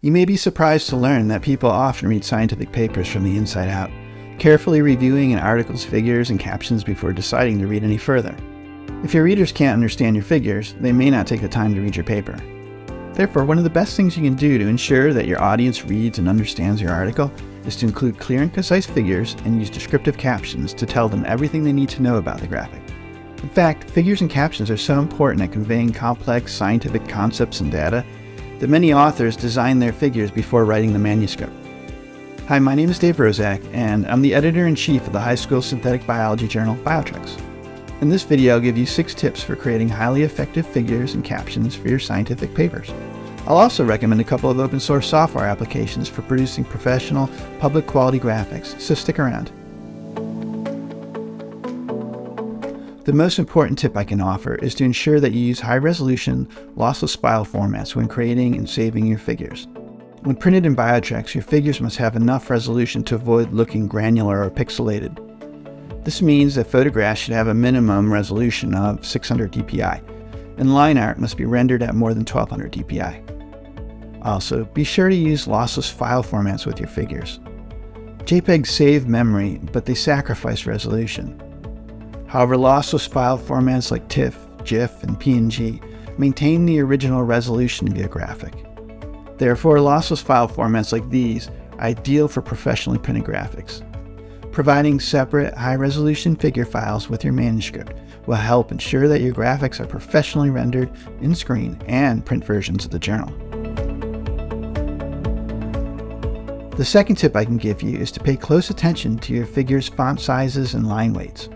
You may be surprised to learn that people often read scientific papers from the inside out, carefully reviewing an article's figures and captions before deciding to read any further. If your readers can't understand your figures, they may not take the time to read your paper. Therefore, one of the best things you can do to ensure that your audience reads and understands your article is to include clear and concise figures and use descriptive captions to tell them everything they need to know about the graphic. In fact, figures and captions are so important at conveying complex scientific concepts and data that many authors design their figures before writing the manuscript. Hi, my name is Dave Rozak, and I'm the editor-in-chief of the high school synthetic biology journal, Biotrix. In this video, I'll give you 6 tips for creating highly effective figures and captions for your scientific papers. I'll also recommend a couple of open source software applications for producing professional, public quality graphics, so stick around. The most important tip I can offer is to ensure that you use high-resolution, lossless file formats when creating and saving your figures. When printed in Biotrix, your figures must have enough resolution to avoid looking granular or pixelated. This means that photographs should have a minimum resolution of 600 dpi, and line art must be rendered at more than 1200 dpi. Also, be sure to use lossless file formats with your figures. JPEGs save memory, but they sacrifice resolution. However, lossless file formats like TIFF, GIF, and PNG maintain the original resolution of your graphic. Therefore, lossless file formats like these are ideal for professionally printed graphics. Providing separate, high-resolution figure files with your manuscript will help ensure that your graphics are professionally rendered in screen and print versions of the journal. The second tip I can give you is to pay close attention to your figure's font sizes and line weights.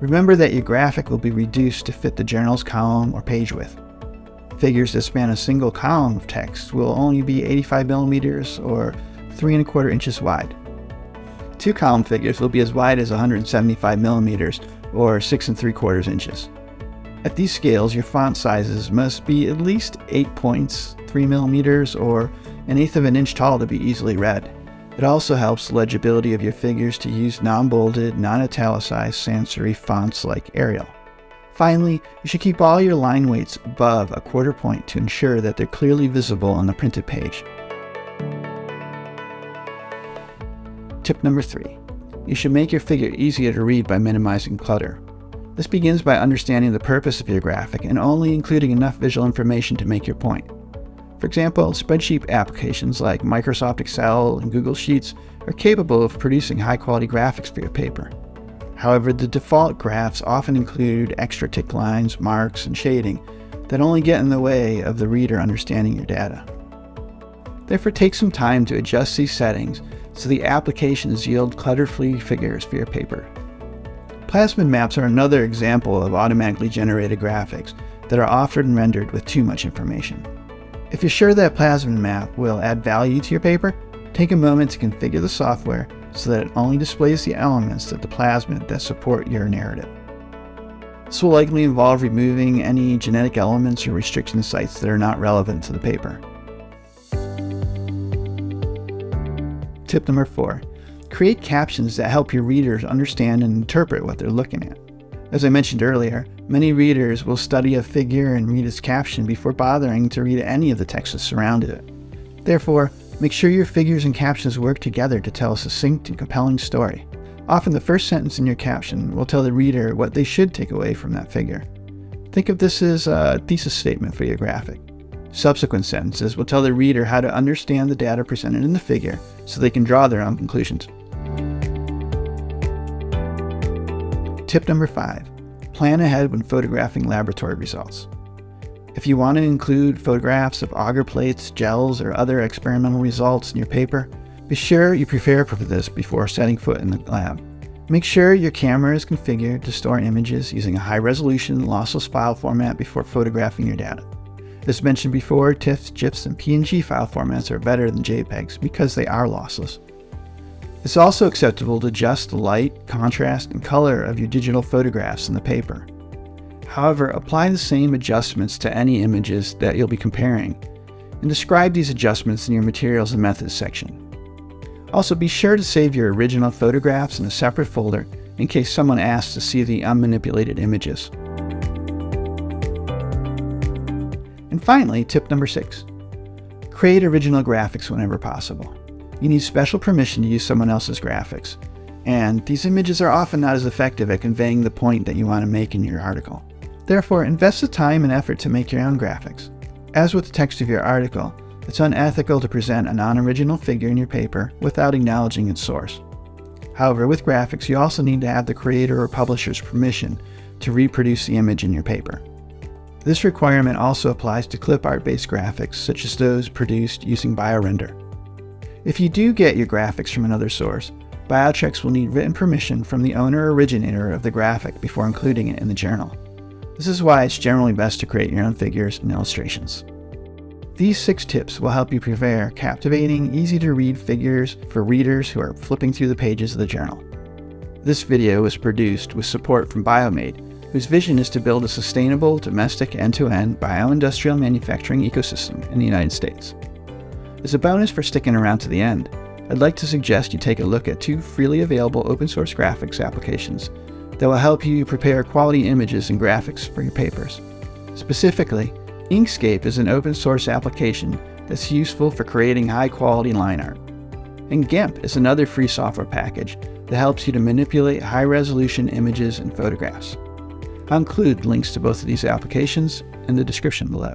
Remember that your graphic will be reduced to fit the journal's column or page width. Figures that span a single column of text will only be 85 millimeters or 3¼ inches wide. 2-column figures will be as wide as 175 millimeters or 6¾ inches. At these scales, your font sizes must be at least 8 points, 3 millimeters, or 1/8 inch tall to be easily read. It also helps the legibility of your figures to use non-bolded, non-italicized sans-serif fonts like Arial. Finally, you should keep all your line weights above 1/4 point to ensure that they're clearly visible on the printed page. Tip number 3. You should make your figure easier to read by minimizing clutter. This begins by understanding the purpose of your graphic and only including enough visual information to make your point. For example, spreadsheet applications like Microsoft Excel and Google Sheets are capable of producing high-quality graphics for your paper. However, the default graphs often include extra tick lines, marks, and shading that only get in the way of the reader understanding your data. Therefore, take some time to adjust these settings so the applications yield clutter-free figures for your paper. Plasmid maps are another example of automatically generated graphics that are often rendered with too much information. If you're sure that Plasmid map will add value to your paper, take a moment to configure the software so that it only displays the elements of the plasmid that support your narrative. This will likely involve removing any genetic elements or restriction sites that are not relevant to the paper. Tip number 4. Create captions that help your readers understand and interpret what they're looking at. As I mentioned earlier, many readers will study a figure and read its caption before bothering to read any of the text that surrounded it. Therefore, make sure your figures and captions work together to tell a succinct and compelling story. Often the first sentence in your caption will tell the reader what they should take away from that figure. Think of this as a thesis statement for your graphic. Subsequent sentences will tell the reader how to understand the data presented in the figure so they can draw their own conclusions. Tip number 5. Plan ahead when photographing laboratory results. If you want to include photographs of agar plates, gels, or other experimental results in your paper, be sure you prepare for this before setting foot in the lab. Make sure your camera is configured to store images using a high-resolution, lossless file format before photographing your data. As mentioned before, TIFFs, GIFs, and PNG file formats are better than JPEGs because they are lossless. It's also acceptable to adjust the light, contrast, and color of your digital photographs in the paper. However, apply the same adjustments to any images that you'll be comparing, and describe these adjustments in your Materials and Methods section. Also, be sure to save your original photographs in a separate folder in case someone asks to see the unmanipulated images. And finally, tip number 6. Create original graphics whenever possible. You need special permission to use someone else's graphics, and these images are often not as effective at conveying the point that you want to make in your article. Therefore, invest the time and effort to make your own graphics. As with the text of your article, it's unethical to present a non-original figure in your paper without acknowledging its source. However, with graphics, you also need to have the creator or publisher's permission to reproduce the image in your paper. This requirement also applies to clip art-based graphics, such as those produced using BioRender. If you do get your graphics from another source, Biochecks will need written permission from the owner or originator of the graphic before including it in the journal. This is why it's generally best to create your own figures and illustrations. These 6 tips will help you prepare captivating, easy-to-read figures for readers who are flipping through the pages of the journal. This video was produced with support from Biomade, whose vision is to build a sustainable, domestic, end-to-end bioindustrial manufacturing ecosystem in the United States. As a bonus for sticking around to the end, I'd like to suggest you take a look at 2 freely available open-source graphics applications that will help you prepare quality images and graphics for your papers. Specifically, Inkscape is an open-source application that's useful for creating high-quality line art. And GIMP is another free software package that helps you to manipulate high-resolution images and photographs. I'll include links to both of these applications in the description below.